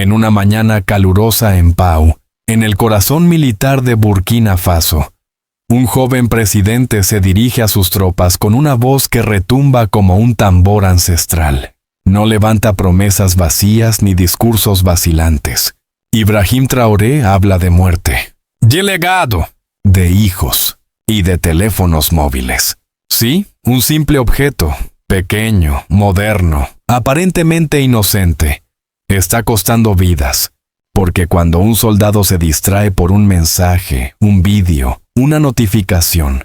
en una mañana calurosa en Pau, en el corazón militar de Burkina Faso. Un joven presidente se dirige a sus tropas con una voz que retumba como un tambor ancestral. No levanta promesas vacías ni discursos vacilantes. Ibrahim Traoré habla de muerte, de legado, de hijos y de teléfonos móviles. Sí, un simple objeto, pequeño, moderno, aparentemente inocente, está costando vidas, porque cuando un soldado se distrae por un mensaje, un vídeo, una notificación,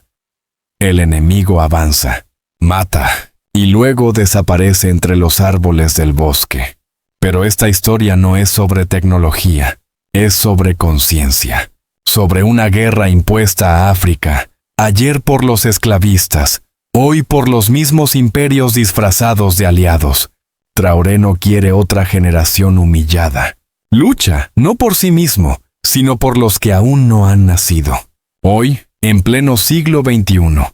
el enemigo avanza, mata y luego desaparece entre los árboles del bosque. Pero esta historia no es sobre tecnología, es sobre conciencia, sobre una guerra impuesta a África, ayer por los esclavistas, hoy por los mismos imperios disfrazados de aliados. Traoré no quiere otra generación humillada. Lucha, no por sí mismo, sino por los que aún no han nacido. Hoy, en pleno siglo XXI,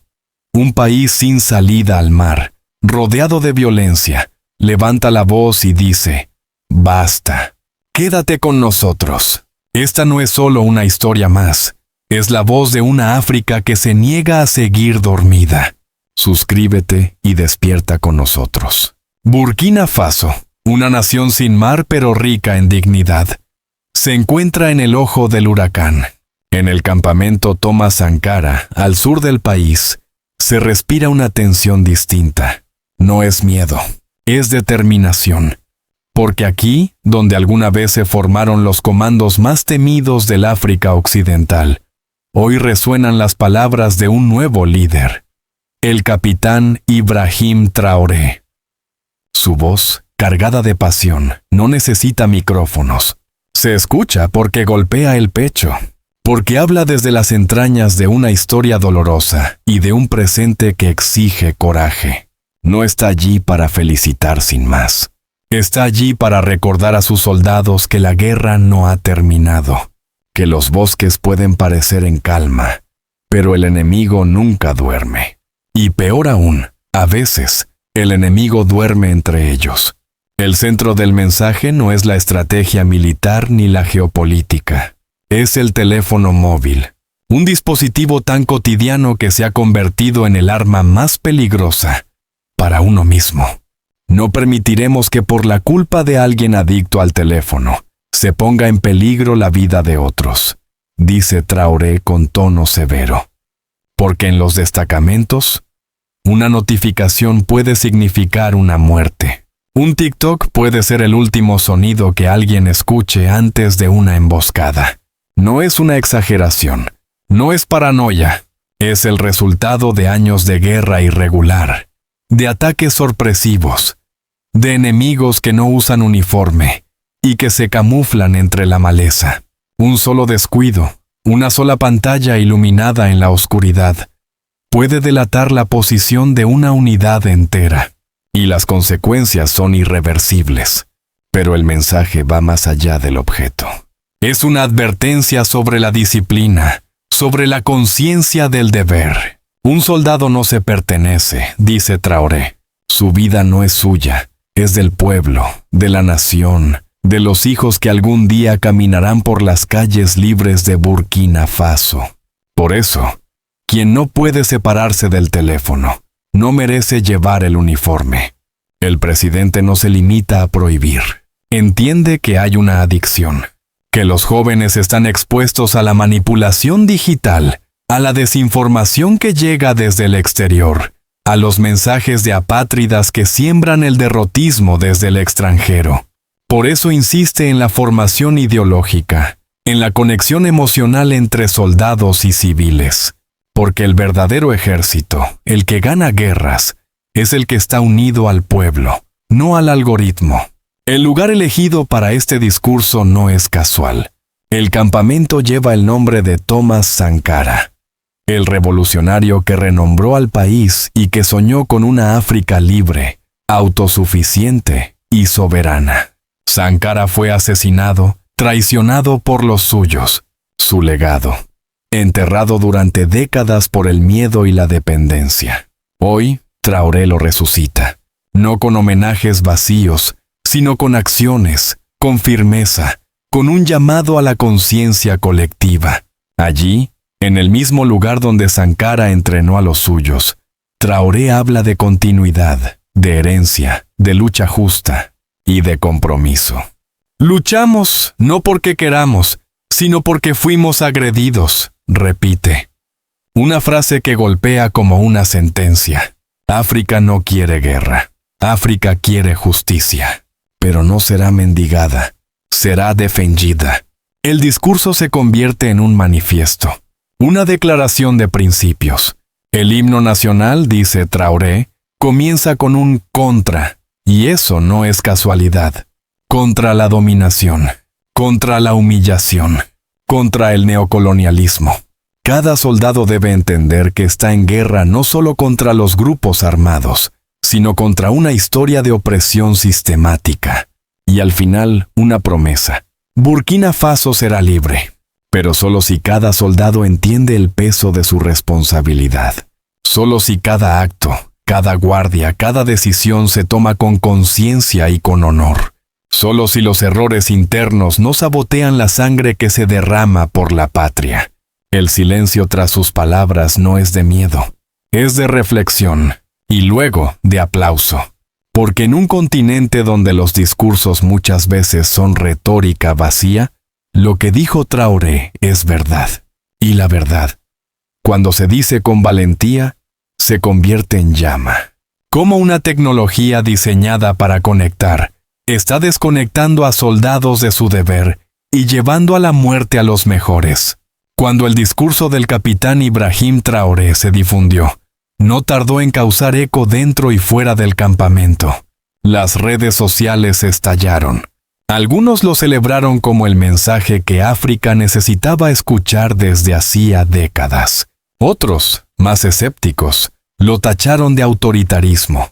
un país sin salida al mar, rodeado de violencia, levanta la voz y dice: basta, quédate con nosotros. Esta no es solo una historia más, es la voz de una África que se niega a seguir dormida. Suscríbete y despierta con nosotros. Burkina Faso, una nación sin mar pero rica en dignidad, se encuentra en el ojo del huracán. En el campamento Thomas Sankara, al sur del país, se respira una tensión distinta. No es miedo, es determinación. Porque aquí, donde alguna vez se formaron los comandos más temidos del África Occidental, hoy resuenan las palabras de un nuevo líder, el capitán Ibrahim Traoré. Su voz, cargada de pasión, no necesita micrófonos. Se escucha porque golpea el pecho, porque habla desde las entrañas de una historia dolorosa y de un presente que exige coraje. No está allí para felicitar sin más. Está allí para recordar a sus soldados que la guerra no ha terminado, que los bosques pueden parecer en calma, pero el enemigo nunca duerme. Y peor aún, a veces, el enemigo duerme entre ellos. El centro del mensaje no es la estrategia militar ni la geopolítica. Es el teléfono móvil, un dispositivo tan cotidiano que se ha convertido en el arma más peligrosa para uno mismo. No permitiremos que por la culpa de alguien adicto al teléfono se ponga en peligro la vida de otros, dice Traoré con tono severo. Porque en los destacamentos, una notificación puede significar una muerte. Un TikTok puede ser el último sonido que alguien escuche antes de una emboscada. No es una exageración, no es paranoia, es el resultado de años de guerra irregular, de ataques sorpresivos, de enemigos que no usan uniforme y que se camuflan entre la maleza. Un solo descuido, una sola pantalla iluminada en la oscuridad, puede delatar la posición de una unidad entera, y las consecuencias son irreversibles. Pero el mensaje va más allá del objeto. Es una advertencia sobre la disciplina, sobre la conciencia del deber. Un soldado no se pertenece, dice Traoré. Su vida no es suya, es del pueblo, de la nación, de los hijos que algún día caminarán por las calles libres de Burkina Faso. Por eso, quien no puede separarse del teléfono, no merece llevar el uniforme. El presidente no se limita a prohibir. Entiende que hay una adicción, que los jóvenes están expuestos a la manipulación digital, a la desinformación que llega desde el exterior, a los mensajes de apátridas que siembran el derrotismo desde el extranjero. Por eso insiste en la formación ideológica, en la conexión emocional entre soldados y civiles. Porque el verdadero ejército, el que gana guerras, es el que está unido al pueblo, no al algoritmo. El lugar elegido para este discurso no es casual. El campamento lleva el nombre de Thomas Sankara, el revolucionario que renombró al país y que soñó con una África libre, autosuficiente y soberana. Sankara fue asesinado, traicionado por los suyos. Su legado, enterrado durante décadas por el miedo y la dependencia. Hoy, Traoré lo resucita, no con homenajes vacíos, sino con acciones, con firmeza, con un llamado a la conciencia colectiva. Allí, en el mismo lugar donde Sankara entrenó a los suyos, Traoré habla de continuidad, de herencia, de lucha justa y de compromiso. Luchamos no porque queramos, sino porque fuimos agredidos, repite. Una frase que golpea como una sentencia. África no quiere guerra. África quiere justicia. Pero no será mendigada, será defendida. El discurso se convierte en un manifiesto, una declaración de principios. El himno nacional, dice Traoré, comienza con un contra, y eso no es casualidad. Contra la dominación, contra la humillación, contra el neocolonialismo. Cada soldado debe entender que está en guerra no solo contra los grupos armados, sino contra una historia de opresión sistemática. Y al final, una promesa. Burkina Faso será libre, pero solo si cada soldado entiende el peso de su responsabilidad. Solo si cada acto, cada guardia, cada decisión se toma con conciencia y con honor. Solo si los errores internos no sabotean la sangre que se derrama por la patria. El silencio tras sus palabras no es de miedo, es de reflexión y luego de aplauso. Porque en un continente donde los discursos muchas veces son retórica vacía, lo que dijo Traoré es verdad. Y la verdad, cuando se dice con valentía, se convierte en llama. Como una tecnología diseñada para conectar, está desconectando a soldados de su deber y llevando a la muerte a los mejores. Cuando el discurso del capitán Ibrahim Traoré se difundió, no tardó en causar eco dentro y fuera del campamento. Las redes sociales estallaron. Algunos lo celebraron como el mensaje que África necesitaba escuchar desde hacía décadas. Otros, más escépticos, lo tacharon de autoritarismo.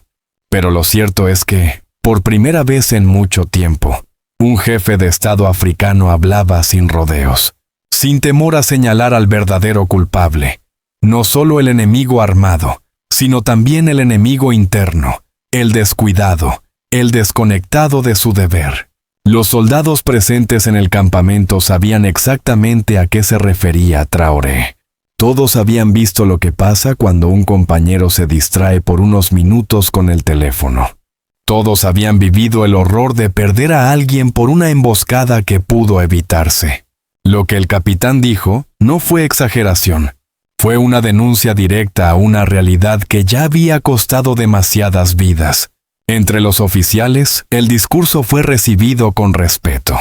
Pero lo cierto es que, por primera vez en mucho tiempo, un jefe de Estado africano hablaba sin rodeos, sin temor a señalar al verdadero culpable. No solo el enemigo armado, sino también el enemigo interno, el descuidado, el desconectado de su deber. Los soldados presentes en el campamento sabían exactamente a qué se refería Traoré. Todos habían visto lo que pasa cuando un compañero se distrae por unos minutos con el teléfono. Todos habían vivido el horror de perder a alguien por una emboscada que pudo evitarse. Lo que el capitán dijo no fue exageración. Fue una denuncia directa a una realidad que ya había costado demasiadas vidas. Entre los oficiales, el discurso fue recibido con respeto.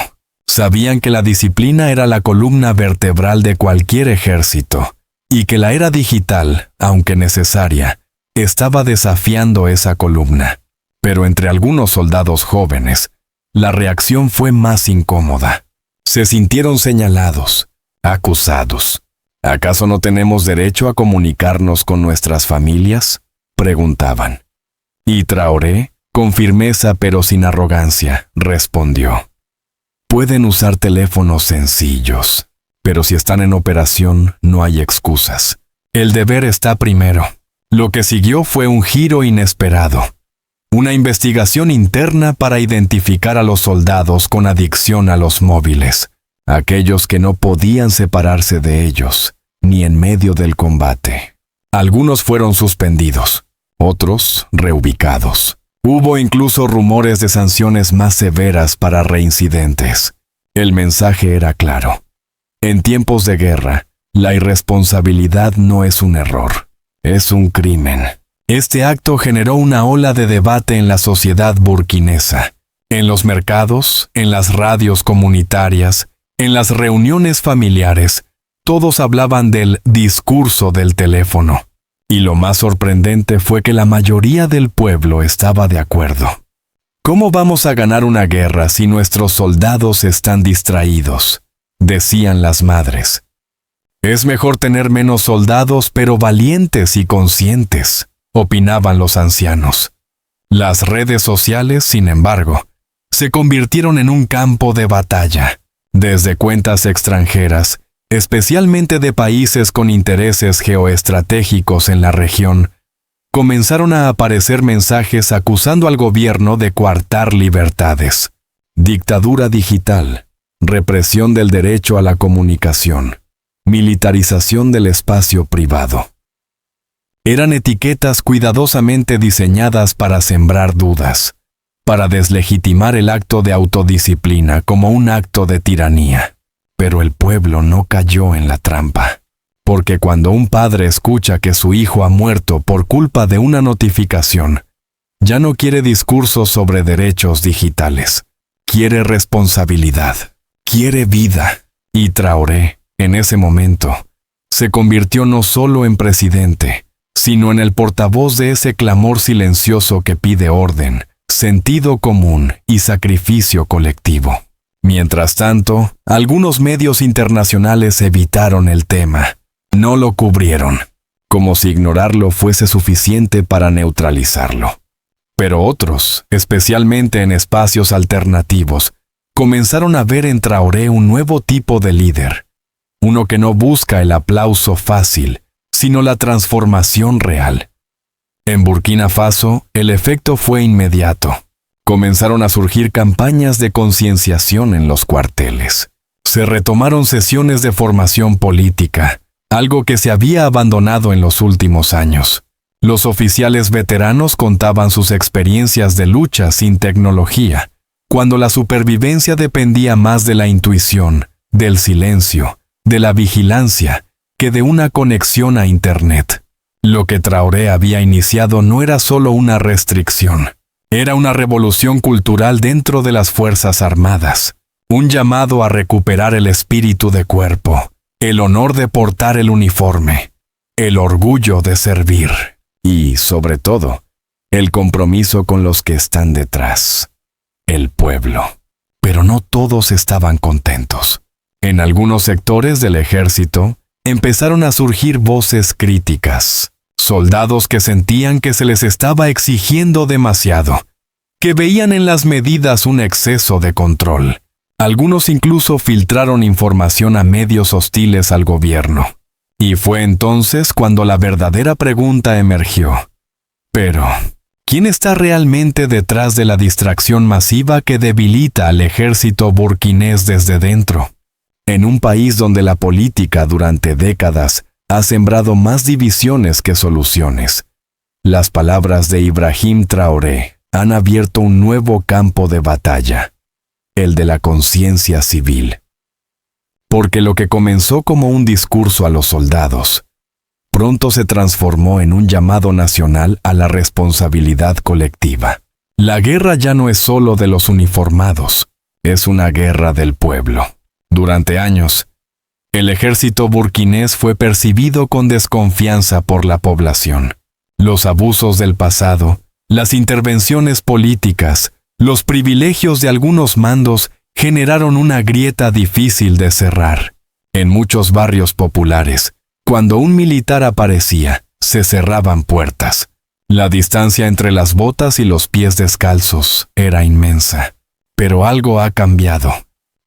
Sabían que la disciplina era la columna vertebral de cualquier ejército, y que la era digital, aunque necesaria, estaba desafiando esa columna. Pero entre algunos soldados jóvenes, la reacción fue más incómoda. Se sintieron señalados, acusados. ¿Acaso no tenemos derecho a comunicarnos con nuestras familias?, preguntaban. Y Traoré, con firmeza pero sin arrogancia, respondió: pueden usar teléfonos sencillos, pero si están en operación no hay excusas. El deber está primero. Lo que siguió fue un giro inesperado. Una investigación interna para identificar a los soldados con adicción a los móviles, aquellos que no podían separarse de ellos, ni en medio del combate. Algunos fueron suspendidos, otros reubicados. Hubo incluso rumores de sanciones más severas para reincidentes. El mensaje era claro. En tiempos de guerra, la irresponsabilidad no es un error, es un crimen. Este acto generó una ola de debate en la sociedad burkinesa, en los mercados, en las radios comunitarias, en las reuniones familiares. Todos hablaban del discurso del teléfono. Y lo más sorprendente fue que la mayoría del pueblo estaba de acuerdo. ¿Cómo vamos a ganar una guerra si nuestros soldados están distraídos?, decían las madres. Es mejor tener menos soldados pero valientes y conscientes, opinaban los ancianos. Las redes sociales, sin embargo, se convirtieron en un campo de batalla. Desde cuentas extranjeras, especialmente de países con intereses geoestratégicos en la región, comenzaron a aparecer mensajes acusando al gobierno de coartar libertades, dictadura digital, represión del derecho a la comunicación, militarización del espacio privado. Eran etiquetas cuidadosamente diseñadas para sembrar dudas, para deslegitimar el acto de autodisciplina como un acto de tiranía. Pero el pueblo no cayó en la trampa, porque cuando un padre escucha que su hijo ha muerto por culpa de una notificación, ya no quiere discursos sobre derechos digitales, quiere responsabilidad, quiere vida. Y Traoré, en ese momento, se convirtió no solo en presidente, sino en el portavoz de ese clamor silencioso que pide orden, sentido común y sacrificio colectivo. Mientras tanto, algunos medios internacionales evitaron el tema, no lo cubrieron, como si ignorarlo fuese suficiente para neutralizarlo. Pero otros, especialmente en espacios alternativos, comenzaron a ver en Traoré un nuevo tipo de líder, uno que no busca el aplauso fácil, sino la transformación real. En Burkina Faso, el efecto fue inmediato. Comenzaron a surgir campañas de concienciación en los cuarteles. Se retomaron sesiones de formación política, algo que se había abandonado en los últimos años. Los oficiales veteranos contaban sus experiencias de lucha sin tecnología, cuando la supervivencia dependía más de la intuición, del silencio, de la vigilancia, que de una conexión a Internet. Lo que Traoré había iniciado no era solo una restricción. Era una revolución cultural dentro de las Fuerzas Armadas, un llamado a recuperar el espíritu de cuerpo, el honor de portar el uniforme, el orgullo de servir y, sobre todo, el compromiso con los que están detrás, el pueblo. Pero no todos estaban contentos. En algunos sectores del ejército empezaron a surgir voces críticas. Soldados que sentían que se les estaba exigiendo demasiado, que veían en las medidas un exceso de control. Algunos incluso filtraron información a medios hostiles al gobierno. Y fue entonces cuando la verdadera pregunta emergió. Pero, ¿quién está realmente detrás de la distracción masiva que debilita al ejército burkinés desde dentro? En un país donde la política durante décadas ha sembrado más divisiones que soluciones, las palabras de Ibrahim Traoré han abierto un nuevo campo de batalla, el de la conciencia civil. Porque lo que comenzó como un discurso a los soldados, pronto se transformó en un llamado nacional a la responsabilidad colectiva. La guerra ya no es solo de los uniformados, es una guerra del pueblo. Durante años, el ejército burkinés fue percibido con desconfianza por la población. Los abusos del pasado, las intervenciones políticas, los privilegios de algunos mandos generaron una grieta difícil de cerrar. En muchos barrios populares, cuando un militar aparecía, se cerraban puertas. La distancia entre las botas y los pies descalzos era inmensa. Pero algo ha cambiado.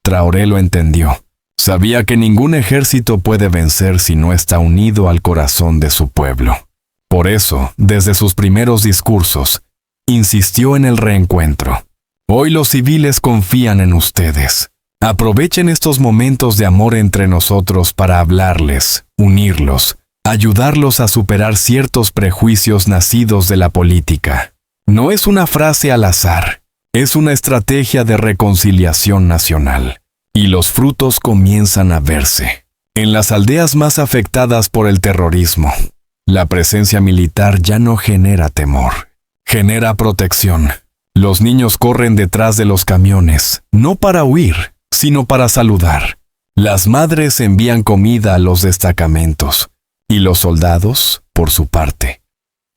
Traoré lo entendió. Sabía que ningún ejército puede vencer si no está unido al corazón de su pueblo. Por eso, desde sus primeros discursos, insistió en el reencuentro. Hoy los civiles confían en ustedes. Aprovechen estos momentos de amor entre nosotros para hablarles, unirlos, ayudarlos a superar ciertos prejuicios nacidos de la política. No es una frase al azar, es una estrategia de reconciliación nacional. Y los frutos comienzan a verse. En las aldeas más afectadas por el terrorismo, la presencia militar ya no genera temor, genera protección. Los niños corren detrás de los camiones, no para huir, sino para saludar. Las madres envían comida a los destacamentos, y los soldados, por su parte,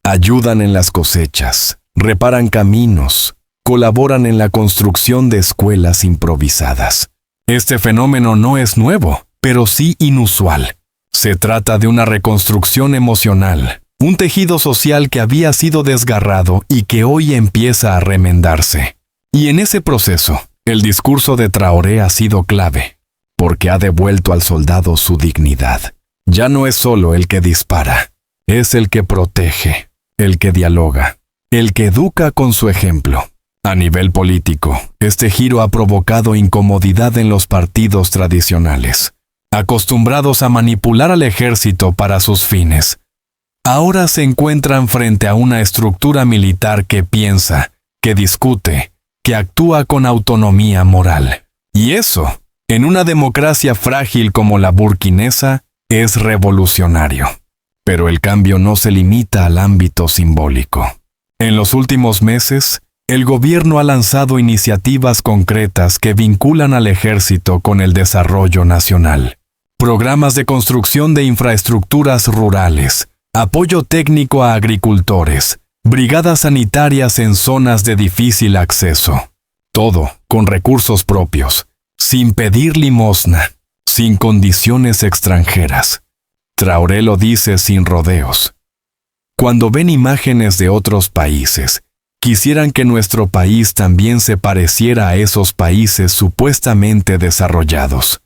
ayudan en las cosechas, reparan caminos, colaboran en la construcción de escuelas improvisadas. Este fenómeno no es nuevo, pero sí inusual. Se trata de una reconstrucción emocional, un tejido social que había sido desgarrado y que hoy empieza a remendarse. Y en ese proceso, el discurso de Traoré ha sido clave, porque ha devuelto al soldado su dignidad. Ya no es solo el que dispara, es el que protege, el que dialoga, el que educa con su ejemplo. A nivel político, este giro ha provocado incomodidad en los partidos tradicionales, acostumbrados a manipular al ejército para sus fines. Ahora se encuentran frente a una estructura militar que piensa, que discute, que actúa con autonomía moral. Y eso, en una democracia frágil como la burkinesa, es revolucionario. Pero el cambio no se limita al ámbito simbólico. En los últimos meses, el gobierno ha lanzado iniciativas concretas que vinculan al ejército con el desarrollo nacional. Programas de construcción de infraestructuras rurales, apoyo técnico a agricultores, brigadas sanitarias en zonas de difícil acceso. Todo con recursos propios, sin pedir limosna, sin condiciones extranjeras. Traoré lo dice sin rodeos. Cuando ven imágenes de otros países, quisieran que nuestro país también se pareciera a esos países supuestamente desarrollados.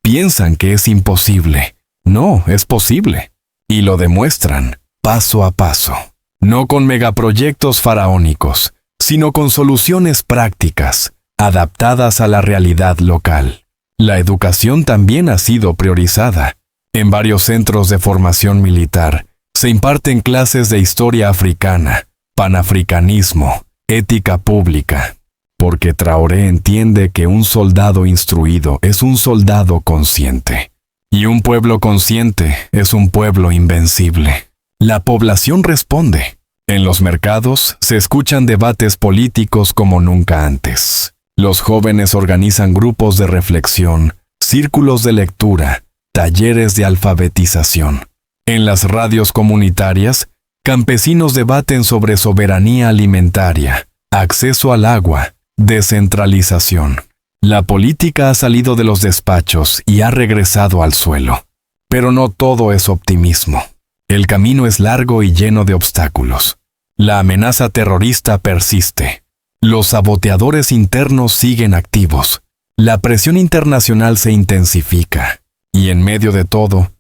Piensan que es imposible. No, es posible. Y lo demuestran, paso a paso. No con megaproyectos faraónicos, sino con soluciones prácticas, adaptadas a la realidad local. La educación también ha sido priorizada. En varios centros de formación militar, se imparten clases de historia africana, panafricanismo, ética pública, porque Traoré entiende que un soldado instruido es un soldado consciente, y un pueblo consciente es un pueblo invencible. La población responde. En los mercados se escuchan debates políticos como nunca antes. Los jóvenes organizan grupos de reflexión, círculos de lectura, talleres de alfabetización. En las radios comunitarias, campesinos debaten sobre soberanía alimentaria, acceso al agua, descentralización. La política ha salido de los despachos y ha regresado al suelo. Pero no todo es optimismo. El camino es largo y lleno de obstáculos. La amenaza terrorista persiste. Los saboteadores internos siguen activos. La presión internacional se intensifica. Y en medio de todo,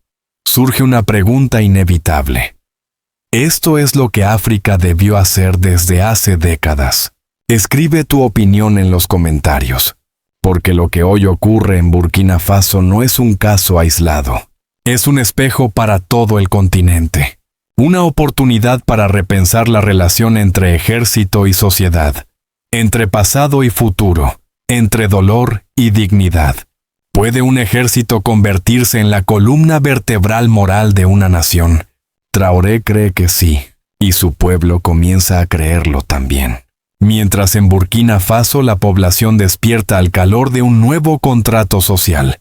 surge una pregunta inevitable. Esto es lo que África debió hacer desde hace décadas. Escribe tu opinión en los comentarios, porque lo que hoy ocurre en Burkina Faso no es un caso aislado. Es un espejo para todo el continente. Una oportunidad para repensar la relación entre ejército y sociedad, entre pasado y futuro, entre dolor y dignidad. ¿Puede un ejército convertirse en la columna vertebral moral de una nación? Traoré cree que sí, y su pueblo comienza a creerlo también. Mientras en Burkina Faso la población despierta al calor de un nuevo contrato social,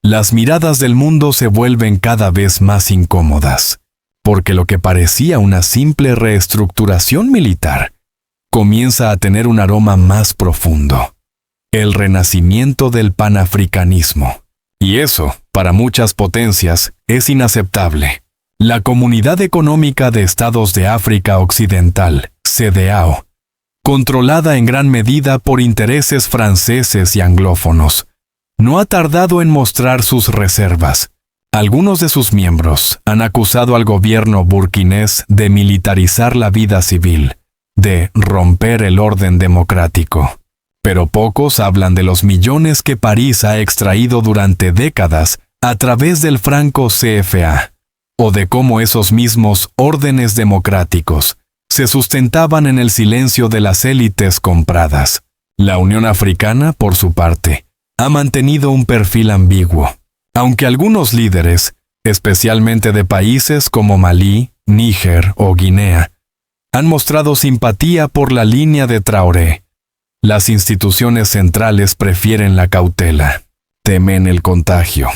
las miradas del mundo se vuelven cada vez más incómodas, porque lo que parecía una simple reestructuración militar comienza a tener un aroma más profundo. El renacimiento del panafricanismo. Y eso, para muchas potencias, es inaceptable. La Comunidad Económica de Estados de África Occidental, CEDEAO, controlada en gran medida por intereses franceses y anglófonos, no ha tardado en mostrar sus reservas. Algunos de sus miembros han acusado al gobierno burkinés de militarizar la vida civil, de romper el orden democrático. Pero pocos hablan de los millones que París ha extraído durante décadas a través del franco CFA, o de cómo esos mismos órdenes democráticos se sustentaban en el silencio de las élites compradas. La Unión Africana, por su parte, ha mantenido un perfil ambiguo, aunque algunos líderes, especialmente de países como Malí, Níger o Guinea, han mostrado simpatía por la línea de Traoré. Las instituciones centrales prefieren la cautela, temen el contagio,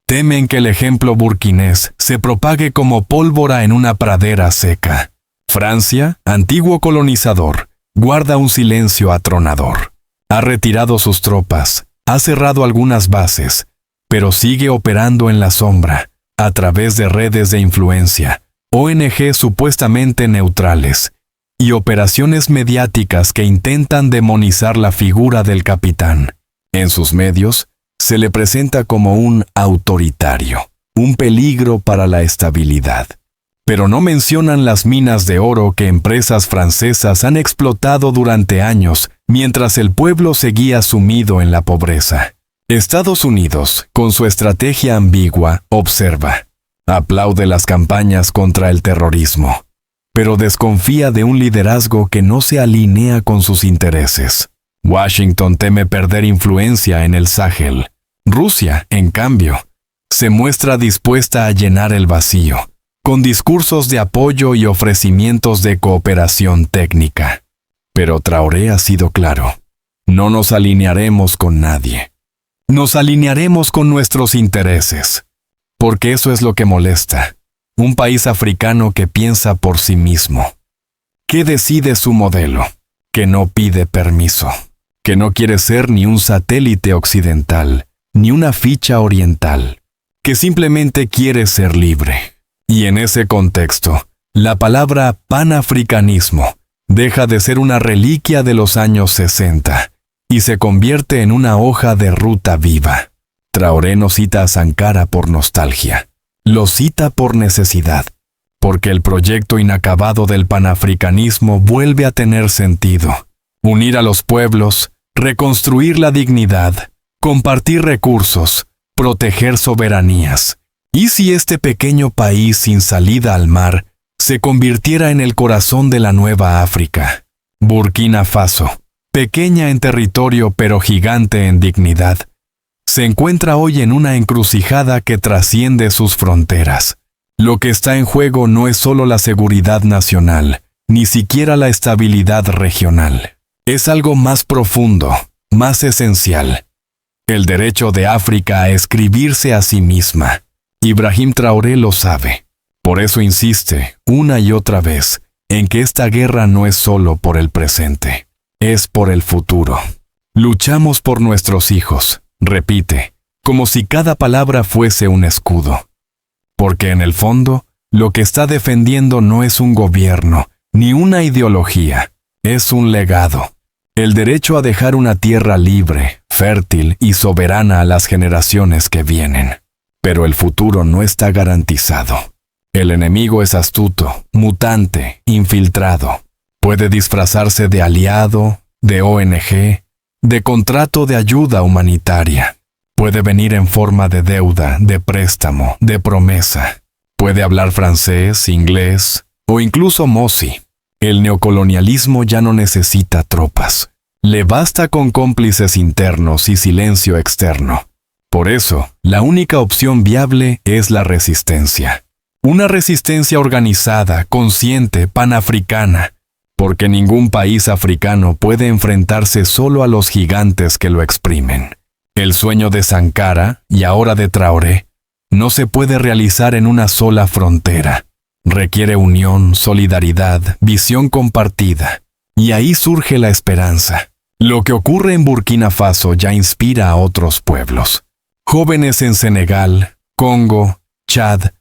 temen que el ejemplo burkinés se propague como pólvora en una pradera seca. Francia, antiguo colonizador, guarda un silencio atronador. Ha retirado sus tropas, ha cerrado algunas bases, pero sigue operando en la sombra, a través de redes de influencia, ONG supuestamente neutrales, y operaciones mediáticas que intentan demonizar la figura del capitán. En sus medios, se le presenta como un autoritario, un peligro para la estabilidad. pero no mencionan las minas de oro que empresas francesas han explotado durante años mientras el pueblo seguía sumido en la pobreza. Estados Unidos, con su estrategia ambigua, observa, aplaude las campañas contra el terrorismo, pero desconfía de un liderazgo que no se alinea con sus intereses. Washington teme perder influencia en el Sahel. Rusia, en cambio, se muestra dispuesta a llenar el vacío, con discursos de apoyo y ofrecimientos de cooperación técnica. Pero Traoré ha sido claro: no nos alinearemos con nadie. Nos alinearemos con nuestros intereses, porque eso es lo que molesta. Un país africano que piensa por sí mismo, que decide su modelo, que no pide permiso, que no quiere ser ni un satélite occidental, ni una ficha oriental, que simplemente quiere ser libre. Y en ese contexto, la palabra panafricanismo deja de ser una reliquia de los años 60 y se convierte en una hoja de ruta viva. Traoré no cita a Sankara por nostalgia, lo cita por necesidad, porque el proyecto inacabado del panafricanismo vuelve a tener sentido: unir a los pueblos, reconstruir la dignidad, compartir recursos, proteger soberanías. ¿Y si este pequeño país sin salida al mar se convirtiera en el corazón de la nueva África? Burkina Faso, pequeña en territorio pero gigante en dignidad, se encuentra hoy en una encrucijada que trasciende sus fronteras. Lo que está en juego no es solo la seguridad nacional, ni siquiera la estabilidad regional. Es algo más profundo, más esencial: el derecho de África a escribirse a sí misma. Ibrahim Traoré lo sabe. Por eso insiste, una y otra vez, en que esta guerra no es solo por el presente, es por el futuro. Luchamos por nuestros hijos, repite, como si cada palabra fuese un escudo. Porque en el fondo, lo que está defendiendo no es un gobierno, ni una ideología, es un legado. El derecho a dejar una tierra libre, fértil y soberana a las generaciones que vienen. Pero el futuro no está garantizado. El enemigo es astuto, mutante, infiltrado. Puede disfrazarse de aliado, de ONG, de contrato de ayuda humanitaria. Puede venir en forma de deuda, de préstamo, de promesa. Puede hablar francés, inglés o incluso Mosi. El neocolonialismo ya no necesita tropas. Le basta con cómplices internos y silencio externo. Por eso, la única opción viable es la resistencia. Una resistencia organizada, consciente, panafricana, porque ningún país africano puede enfrentarse solo a los gigantes que lo exprimen. El sueño de Sankara, y ahora de Traoré, no se puede realizar en una sola frontera. Requiere unión, solidaridad, visión compartida. Y ahí surge la esperanza. Lo que ocurre en Burkina Faso ya inspira a otros pueblos. Jóvenes en Senegal, Congo, Chad,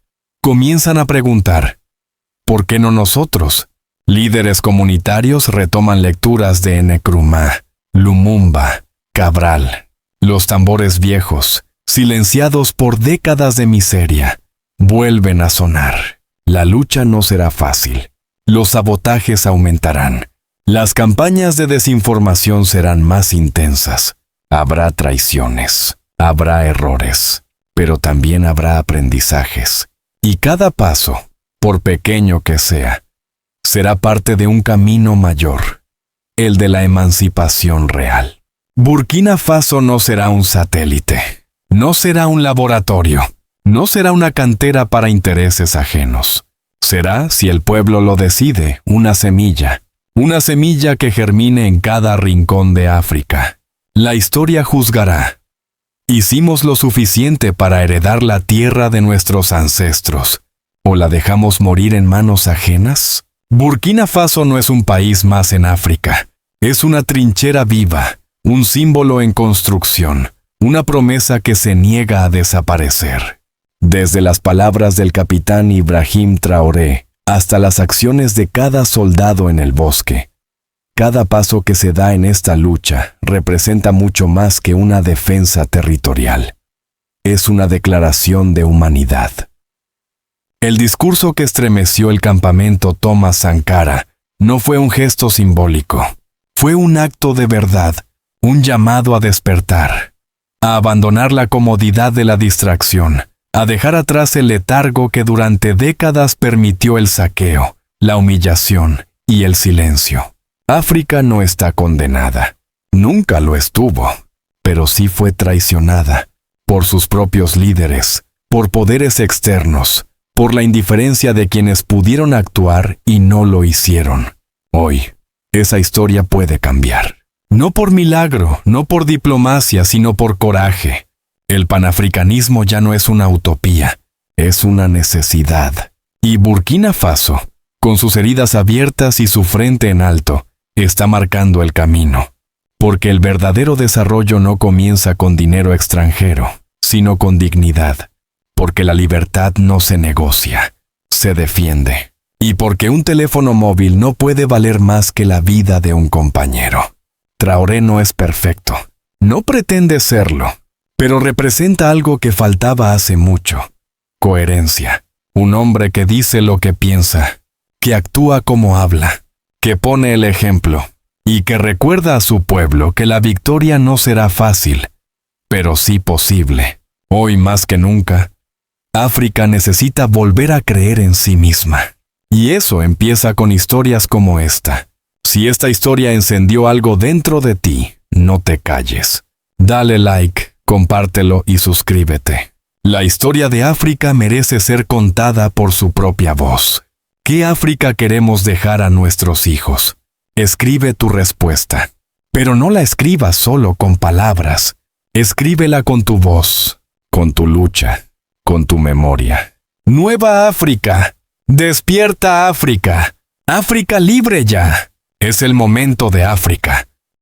comienzan a preguntar: ¿por qué no nosotros? Líderes comunitarios retoman lecturas de Nkrumah, Lumumba, Cabral. Los tambores viejos, silenciados por décadas de miseria, vuelven a sonar. La lucha no será fácil. Los sabotajes aumentarán. Las campañas de desinformación serán más intensas. Habrá traiciones. Habrá errores, pero también habrá aprendizajes. Y cada paso, por pequeño que sea, será parte de un camino mayor, el de la emancipación real. Burkina Faso no será un satélite, no será un laboratorio, no será una cantera para intereses ajenos. Será, si el pueblo lo decide, una semilla que germine en cada rincón de África. La historia juzgará. ¿Hicimos lo suficiente para heredar la tierra de nuestros ancestros? ¿O la dejamos morir en manos ajenas? Burkina Faso no es un país más en África. Es una trinchera viva, un símbolo en construcción, una promesa que se niega a desaparecer. Desde las palabras del capitán Ibrahim Traoré hasta las acciones de cada soldado en el bosque, cada paso que se da en esta lucha representa mucho más que una defensa territorial. Es una declaración de humanidad. El discurso que estremeció el campamento Thomas Sankara no fue un gesto simbólico, fue un acto de verdad, un llamado a despertar, a abandonar la comodidad de la distracción, a dejar atrás el letargo que durante décadas permitió el saqueo, la humillación y el silencio. África no está condenada, nunca lo estuvo, pero sí fue traicionada por sus propios líderes, por poderes externos, por la indiferencia de quienes pudieron actuar y no lo hicieron. Hoy, esa historia puede cambiar. No por milagro, no por diplomacia, sino por coraje. El panafricanismo ya no es una utopía, es una necesidad. Y Burkina Faso, con sus heridas abiertas y su frente en alto, está marcando el camino. Porque el verdadero desarrollo no comienza con dinero extranjero, sino con dignidad. Porque la libertad no se negocia, se defiende. Y porque un teléfono móvil no puede valer más que la vida de un compañero. Traoré no es perfecto, no pretende serlo, pero representa algo que faltaba hace mucho. Coherencia. Un hombre que dice lo que piensa, que actúa como habla, que pone el ejemplo, y que recuerda a su pueblo que la victoria no será fácil, pero sí posible. Hoy más que nunca, África necesita volver a creer en sí misma. Y eso empieza con historias como esta. Si esta historia encendió algo dentro de ti, no te calles. Dale like, compártelo y suscríbete. La historia de África merece ser contada por su propia voz. ¿Qué África queremos dejar a nuestros hijos? Escribe tu respuesta. Pero no la escribas solo con palabras. Escríbela con tu voz, con tu lucha, con tu memoria. Nueva África. Despierta África. África libre ya. Es el momento de África.